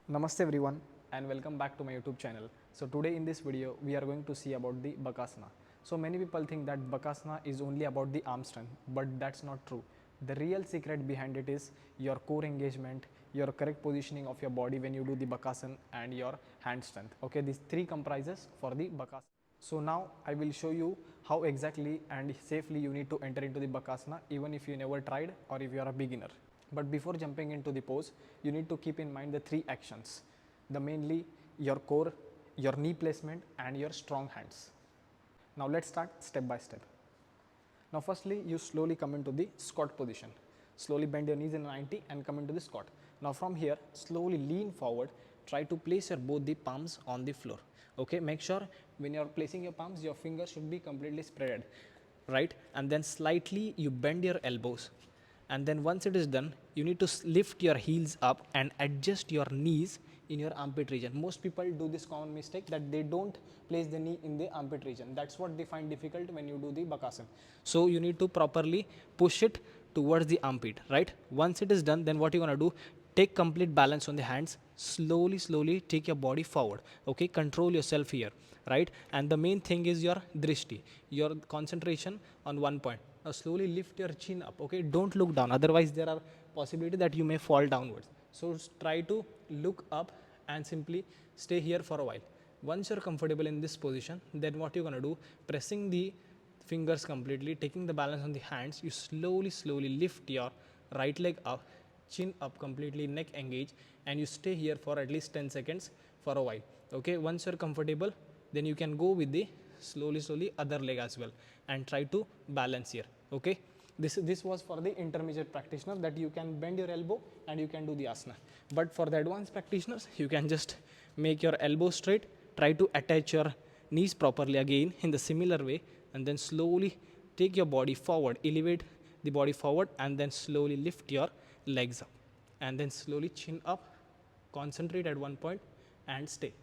Namaste everyone and welcome back to my YouTube channel. So today in this video we are going to see about the Bakasana. So many people think that Bakasana is only about the arm strength, but that's not true. The real secret behind it is your core engagement, your correct positioning of your body when you do the Bakasana, and your hand strength. Okay, these three comprises for the Bakasana. So now I will show you how exactly and safely you need to enter into the Bakasana even if you never tried or if you are a beginner. But before jumping into the pose, you need to keep in mind the three actions. The mainly your core, your knee placement and your strong hands. Now let's start step by step. Now firstly you slowly come into the squat position. Slowly bend your knees in 90 and come into the squat. Now from here slowly lean forward, try to place your both the palms on the floor. Okay, make sure when you are placing your palms your fingers should be completely spread, right? And then slightly you bend your elbows, and then once it is done you need to lift your heels up and adjust your knees in your armpit region. Most people do this common mistake that they don't place the knee in the armpit region. That's what they find difficult when you do the Bakasana. So you need to properly push it towards the armpit, right? Once it is done, then what you're going to do, take complete balance on the hands, slowly take your body forward. Okay, control yourself here, right? And the main thing is your drishti, your concentration on one point. Now slowly lift your chin up. Okay, don't look down, otherwise there are possibility that you may fall downwards. So try to look up and simply stay here for a while. Once you're comfortable in this position, then what you're going to do, pressing the fingers completely, taking the balance on the hands, you slowly lift your right leg up, chin up completely, neck engaged, and you stay here for at least 10 seconds for a while. Okay, once you're comfortable, then you can go with the slowly other leg as well and try to balance here. Okay, this was for the intermediate practitioner, that you can bend your elbow and you can do the asana. But for the advanced practitioners, you can just make your elbow straight, try to attach your knees properly again in the similar way, and then slowly take your body forward, elevate the body forward, and then slowly lift your legs up, and then slowly chin up, concentrate at one point and stay.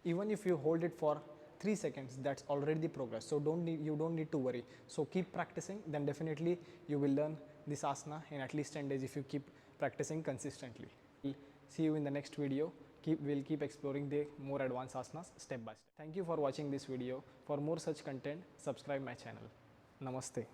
Even if you hold it for 3 seconds, that's already the progress. So you don't need to worry. So keep practicing, then definitely you will learn this asana in at least 10 days if you keep practicing consistently. We'll see you in the next video. We'll keep exploring the more advanced asanas step by step. Thank you for watching this video. For more such content, subscribe my channel. Namaste.